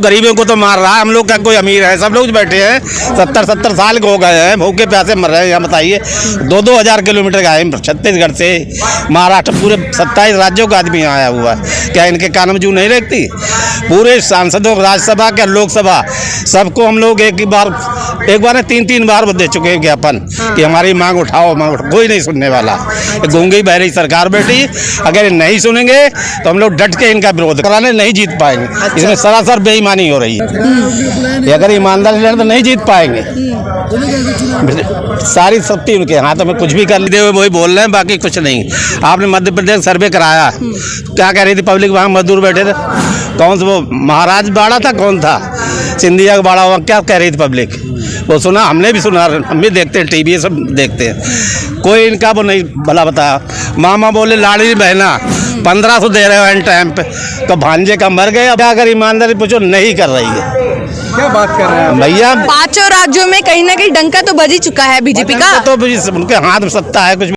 गरीबों को तो मार रहा है। हम लोग क्या कोई अमीर है? सब लोग बैठे हैं 70-70 साल के हो गए हैं, भूखे प्यासे मर रहे हैं। यहाँ बताइए 2-2 हज़ार किलोमीटर का है छत्तीसगढ़ से महाराष्ट्र, पूरे 27 राज्यों का आदमी आया हुआ है। क्या इनके कान में जू नहीं लगती? पूरे सांसदों, राज्यसभा क्या लोकसभा, सबको हम लोग एक बार ने 3-3 बार दे चुके हैं ज्ञापन कि हमारी मांग उठाओ, कोई नहीं सुनने वाला। गूंगी बहरी सरकार बैठी, अगर नहीं सुनेंगे तो हम लोग डट के इनका विरोध कराने नहीं जीत पाएंगे। इसमें सरासर बेईमानी हो रही है। अगर ईमानदारी लड़े तो नहीं जीत पाएंगे। सारी शक्ति उनके हाथों में, कुछ भी कर लेते हुए वही बोल रहे हैं, बाकी कुछ नहीं। आपने मध्य प्रदेश सर्वे कराया, क्या कह रही थी पब्लिक? वहाँ मजदूर बैठे थे, कौन सा वो महाराज बाड़ा था, कौन था सिंधिया का बाड़ा, वहाँ क्या कह रही थी पब्लिक? वो सुना, हमने भी सुना, हम भी देखते हैं टीवी, सब देखते हैं। कोई इनका वो नहीं भला बताया। मामा बोले लाड़ी बहना 1500 दे रहे हो एंड टाइम पे, तो भांजे का मर गए। अब अगर ईमानदारी पूछो, नहीं कर रही है। क्या बात कर रहे हैं भैया? 5 राज्यों में कहीं ना कहीं डंका तो बज ही चुका है बीजेपी का। तो उनके हाथ में सत्ता है, कुछ भी।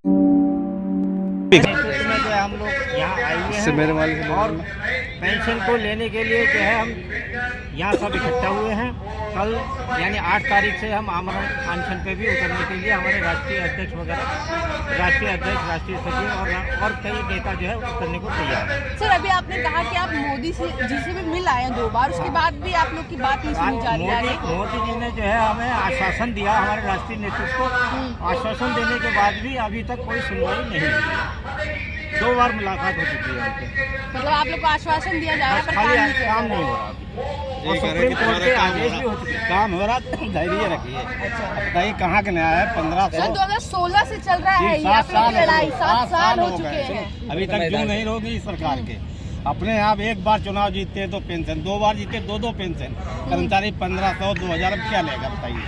हम लोग यहाँ आए हुए हैं और पेंशन को लेने के लिए जो है हम यहाँ सब इकट्ठा हुए हैं। कल यानी 8 तारीख से हम आमरण अनशन पे भी उतरने के लिए हमारे राष्ट्रीय अध्यक्ष वगैरह, राष्ट्रीय अध्यक्ष, राष्ट्रीय सचिव और कई नेता जो है उतरने को तैयार है। सर, अभी आपने कहा कि आप मोदी जी से भी मिल आए हैं 2 बार, उसके बाद भी आप लोग की बात नहीं सुनी जा रही है। मोदी जी ने जो है हमें आश्वासन दिया, हमारे राष्ट्रीय नेतृत्व को आश्वासन देने के बाद भी अभी तक कोई सुनवाई नहीं हुई। 2 बार मुलाकात हो चुकी है उनसे। मतलब आप लोग को आश्वासन दिया जा रहा है पर काम नहीं हो रहा। और सुप्रीम कोर्ट के आदेश भी हो चुके, काम हो रहा, धैर्य रखिए। बताइए कहाँ के न्याय है? 1500 2016 से चल रहा है यहाँ पे लड़ाई, 7 साल हो चुके हैं, अभी तक जू नहीं होगी सरकार के। अपने आप एक बार चुनाव जीतते हैं तो पेंशन, 2 बार जीते 2-2 पेंशन, कर्मचारी 1500-2000 क्या लेगा बताइए?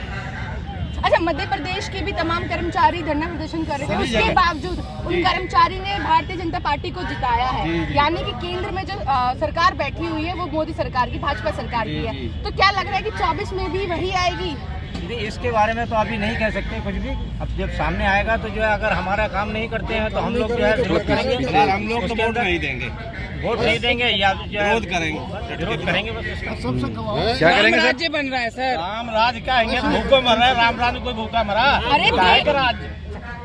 अच्छा, मध्य प्रदेश के भी तमाम कर्मचारी धरना प्रदर्शन कर रहे थे, उसके बावजूद उन कर्मचारी ने भारतीय जनता पार्टी को जिताया है। यानी कि केंद्र में जो सरकार बैठी हुई है वो मोदी सरकार की, भाजपा सरकार की है। तो क्या लग रहा है कि 24 में भी वही आएगी? इसके बारे में तो अभी नहीं कह सकते कुछ भी। अब जब सामने आएगा तो जो है, अगर हमारा काम नहीं करते हैं तो हम लोग जो है विरोध करेंगे। हम लोग तो वोट नहीं देंगे, वोट नहीं देंगे या विरोध करेंगे, विरोध करेंगे। बस क्या करेंगे? राज्य बन रहा है सर, राम राज क्या है? भूखों मर रहा है, राम राज कोई भूखा मरा? अरे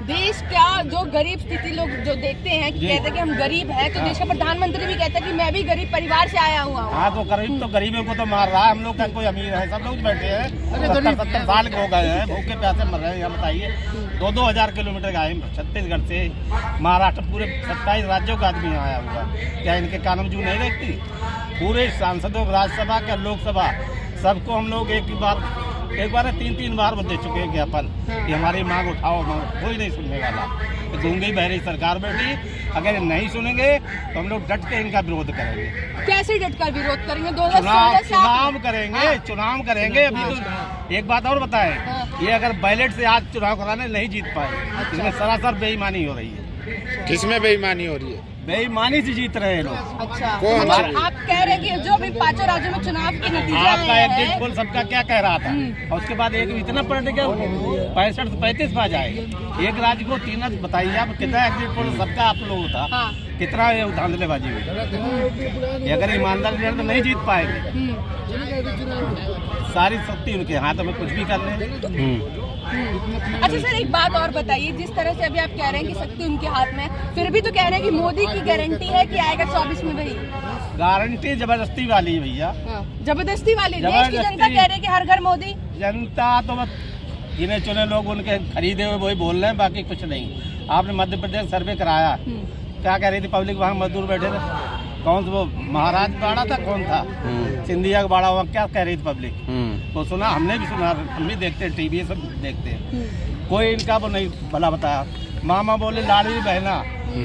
देश क्या, जो गरीब स्थिति लोग जो देखते हैं कि कहते हैं कि हम गरीब हैं, तो देश का प्रधानमंत्री भी कहता है कि मैं भी गरीब परिवार से आया हुआ हूँ। हाँ, तो गरीबों को तो मार रहा है। हम लोग क्या कोई अमीर है? सब लोग बैठे हैं 70-70 साल के हो गए हैं, भूखे प्यासे मर रहे हैं। यहाँ बताइए 2-2 हज़ार किलोमीटर का है छत्तीसगढ़ से महाराष्ट्र, पूरे 27 राज्यों का आदमी आया हुआ है। क्या इनके कान में जू नहीं लगती? पूरे सांसदों, राज्यसभा क्या लोकसभा, सबको हम लोग एक बार 3-3 बार दे चुके हैं ज्ञापन कि हमारी मांग उठाओ, कोई नहीं सुनने वाला। गूंगी बहरी सरकार बैठी, अगर नहीं सुनेंगे तो हम लोग डट के इनका विरोध करेंगे। कैसे डट कर विरोध करेंगे? 2016 से चुनाव करेंगे, चुनाव करेंगे। अभी तो एक बात और बताएं, ये अगर बैलेट से आज चुनाव कराने नहीं जीत पाए, इसमें सरासर बेईमानी हो रही है। किसमें बेईमानी हो रही है? बेईमानी से जीत रहे हैं लोग। अच्छा, आप कह रहे हैं कि जो भी 5 राज्यों में चुनाव के नतीजे आपका एग्जिट पोल सबका क्या कह रहा था, और उसके बाद एक इतना पलट गया 65 से 35 पे आ जाएगा। एक राज्य को 3 बताइए आप, कितना एग्जिट पोल सबका आप लोगों था, कितना ये धांधलेबाजी हुई। अगर ईमानदार लड़े तो नहीं जीत पाएंगे। सारी शक्ति उनके हाथों में, कुछ भी कर ले। अच्छा सर, एक बात और बताइए, जिस तरह से अभी आप कह रहे हैं कि शक्ति उनके हाथ में, फिर भी तो कह रहे हैं कि मोदी की गारंटी है कि आएगा 24 में वही। गारंटी जबरदस्ती वाली है भैया, जबरदस्ती वाली। देश की जनता कह रही है कि हर घर मोदी। जनता तो बस गिने चुने लोग उनके खरीदे हुए वही बोल रहे हैं, बाकी कुछ नहीं। आपने मध्य प्रदेश सर्वे कराया, क्या कह रही थी पब्लिक? वहाँ मजदूर बैठे थे, कौन सा वो महाराज बाड़ा था, कौन था सिंधिया का बाड़ा, वहाँ क्या कह रही थी पब्लिक? वो सुना, हमने भी सुना, हम भी देखते हैं टीवी, सब देखते हैं। कोई इनका वो नहीं भला बताया। मामा बोले लाड़ी बहना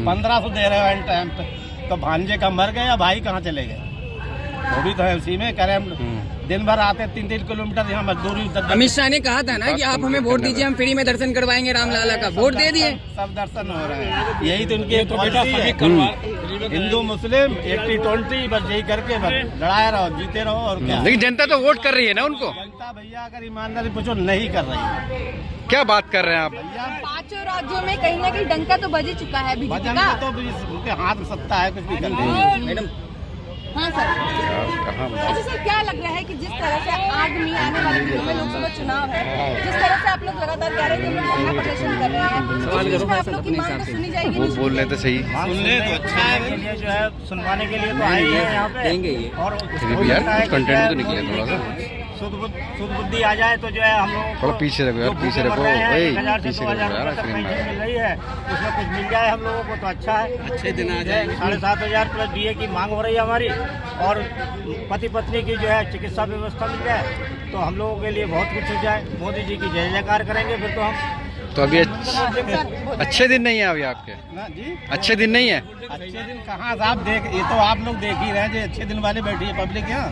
1500 दे रहे हो एंड टाइम पे, तो भांजे का मर गए, भाई कहाँ चले गए? वो भी तो है उसी में। कह रहे हम दिन भर आते 3-3 किलोमीटर यहाँ मजदूरी। अमित शाह ने कहा था ना कि आप हमें वोट दीजिए, हम फ्री में दर्शन करवाएंगे रामलाला का। वोट दे दिए, सब दर्शन हो रहे हैं। यही तो इनकी हिंदू मुस्लिम 80-20 बस यही करके बस लड़ाए रहो, जीते रहो, और क्या। लेकिन जनता तो वोट कर रही है ना उनको। जनता भैया अगर ईमानदारी पूछो, नहीं कर रही है। क्या बात कर रहे हैं आप? भैया 5 राज्यों में कहीं ना कहीं डंका तो बज ही चुका है बीजेपी का। तो उनके हाथ में सत्ता है, कुछ भी कर रही है। मैडम हाँ सर। अच्छा सर, क्या लग रहा है कि जिस तरह से आगामी आने वाले दिनों में लोकसभा चुनाव है, जिस तरह से आप लोग लगातार कह रहे हैं कि हम लोग धरना प्रदर्शन कर रहे हैं, इस बीच में आप लोग की मांग तो सुनी जाएगी? वो बोल रहे थे सही सुनने तो अच्छा है, के लिए जो है सुनवाने के लिए तो आए हैं यहाँ पे देंगे ये। और यार कंटेंट तो निकले थोड़ा सा शुद्ध बुद्धि आ जाए तो जो है हम लोग थोड़ा पीछे रखो यार, पीछे रखो। 1000 से पीछे 2000 रखो यार, रुपये तक स्क्रीन पेंशन में। मिल रही है, उसमें कुछ मिल जाए हम लोगों को तो अच्छा है। अच्छे दिन आ जाए। 7500 प्लस DA की मांग हो रही है हमारी, और पति पत्नी की जो है चिकित्सा व्यवस्था मिल जाए तो हम लोगों के लिए बहुत कुछ हो जाए। मोदी जी की जय जयकार करेंगे फिर तो हम। तो अभी अच्छे दिन नहीं है अभी आपके? ना जी, अच्छे दिन नहीं है। अच्छे दिन कहाँ आप देख, ये तो आप लोग देख ही रहे हैं जो अच्छे दिन वाले बैठी है पब्लिक यहाँ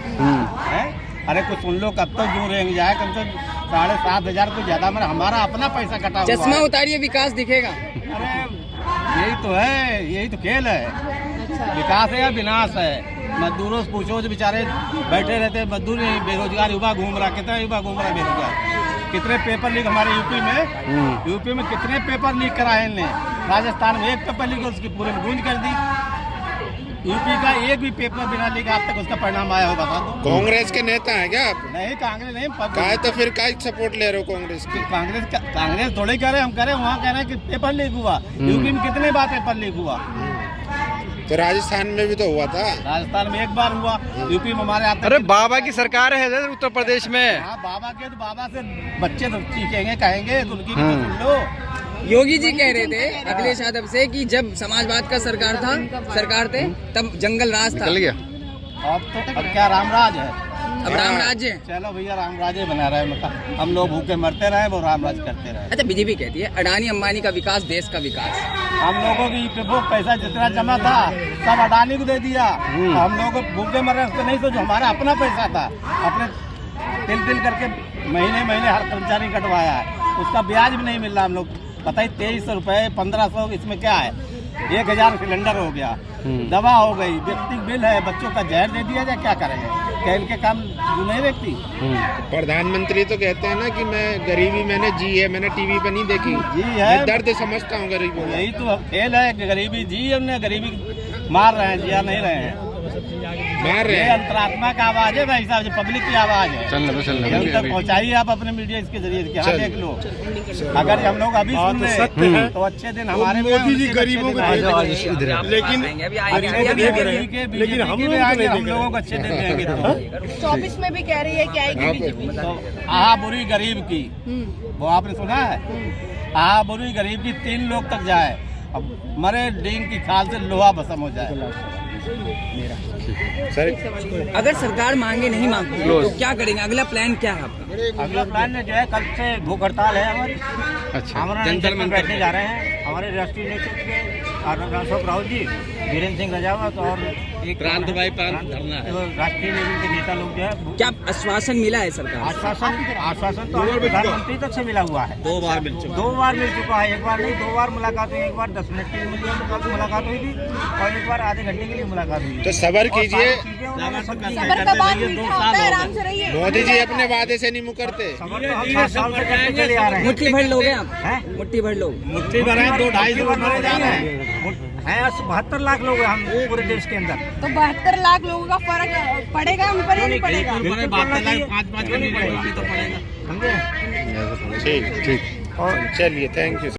है। अरे कुछ सुन लो, कब तक जो रहेंगे जाए, कम से कम 7500 को ज्यादा में हमारा अपना पैसा कटा हुआ चश्मा है। उतारिए, विकास दिखेगा। अरे यही तो है, यही तो खेल है। विकास है या विनाश है? मजदूरों से पूछो जो बेचारे बैठे रहते हैं, मजदूर नहीं, बेरोजगार युवा घूम रहा, कितना युवा घूम रहा है बेरोजगार। कितने पेपर लीक हमारे यूपी में कितने पेपर लीक कराए इनने। राजस्थान में एक पेपर लीक, उसकी पूरे में गूंज कर दी। यूपी का एक भी पेपर बिना लीक आज तक उसका परिणाम आया हो, बता दो। कांग्रेस के नेता हैं क्या आप? नहीं, कांग्रेस नहीं, काय तो फिर काय सपोर्ट ले रहे हो कांग्रेस की? कांग्रेस थोड़ी कह रहे हम कह रहे वहाँ कह रहे हैं कि पेपर लीक हुआ। यूपी में कितने बार पेपर लीक हुआ? तो राजस्थान में भी तो हुआ था। राजस्थान में एक बार हुआ, यूपी में हमारे आते। अरे बाबा की सरकार है इधर उत्तर प्रदेश में। हाँ, बाबा के तो बाबा से बच्चे तो सीखेंगे, कहेंगे तो उनकी भी तो सुन लो। योगी जी कह रहे थे अखिलेश यादव से कि जब समाजवाद का सरकार थे तब जंगल राज था। चल गया। अब क्या रामराज है? अब राम राज्य है। चलो भैया, रामराज ही बना रहे, मतलब हम लोग भूखे मरते रहे, वो रामराज करते रहे। अच्छा, बीजेपी कहती है अडानी अंबानी का विकास देश का विकास। हम लोगों की वो पैसा जितना जमा था सब अडानी को दे दिया। हम लोग भूखे मर रहे, उसको नहीं सोचो, हमारा अपना पैसा था, अपने तिल करके महीने महीने हर कर्मचारी कटवाया है, उसका ब्याज भी नहीं मिल रहा। हम लोग बताइए, 2300 रुपये, 1500, इसमें क्या है? 1000 सिलेंडर हो गया, दवा हो गई, व्यक्ति बिल है, बच्चों का जहर दे दिया जाए, क्या करेंगे? क्या इनके काम जो नहीं देखती? प्रधानमंत्री तो कहते हैं ना कि मैं गरीबी मैंने जी है, मैंने टीवी पे नहीं देखी। जी है, मैं दर्द समझता हूँ गरीबों का। यही तो खेल है कि गरीबी जी, हमने गरीबी मार रहे हैं, जिया नहीं रहे हैं, मार रहे ये हैं। अंतरात्मा का आवाज है भाई साहब, पब्लिक की आवाज है। चलने जन तक पहुँचाइए आप अपने मीडिया इसके जरिए कि हाँ देख लो। अगर हम लोग अभी सुन रहे तो अच्छे दिन हमारे मोदी जी गरीबों को लेकिन लेकिन हम लोगों को अच्छे दिन देंगे। 24 में भी कह रही है कि आएगी बीजेपी। तो आहा बुरी गरीब की, वो आपने सुना है? आहा बुरी गरीब की 3 लोग तक जाए, अब मरे डींग की खाल से लोहा भस्म हो जाए। सर, अगर सरकार मांगे नहीं मांगती तो क्या करेंगे? अगला प्लान क्या है आपका? अगला प्लान जो है, कल से भूख हड़ताल है हमारी। अच्छा, हमारा जनता में बैठने जा रहे हैं। हमारे राष्ट्रीय नेतृत्व के अशोक राहुल जी, वीरेंद्र सिंह राजावत और एक राष्ट्रीय लेवल के नेता लोग जो है। क्या आश्वासन मिला है सरकार? आश्वासन तो हमें प्रधानमंत्री तक से मिला हुआ है। 2 बार मिल चुका है। एक बार नहीं, 2 बार मुलाकात हुई। एक बार 10 मिनट के लिए मुलाकात हुई थी और एक बार आधे घंटे के लिए मुलाकात हुई। तो सबर कीजिए, सबर का बात मीठा होता है, आराम से रहिए। मोदी जी अपने वादे से नहीं मुकरते। चले आ रहे हैं। मुट्ठी भर लोग हैं आप? हैं? मुट्ठी भर लोग? मुट्ठी भर हैं, 2-2.5 मरे जा रहे हैं। 72 लाख लोग हैं हम पूरे देश के अंदर। तो 72 लाख लोगों का फर्क पड़ेगा हम पर या नहीं पड़ेगा? 5-5 ठीक, चलिए, थैंक यू।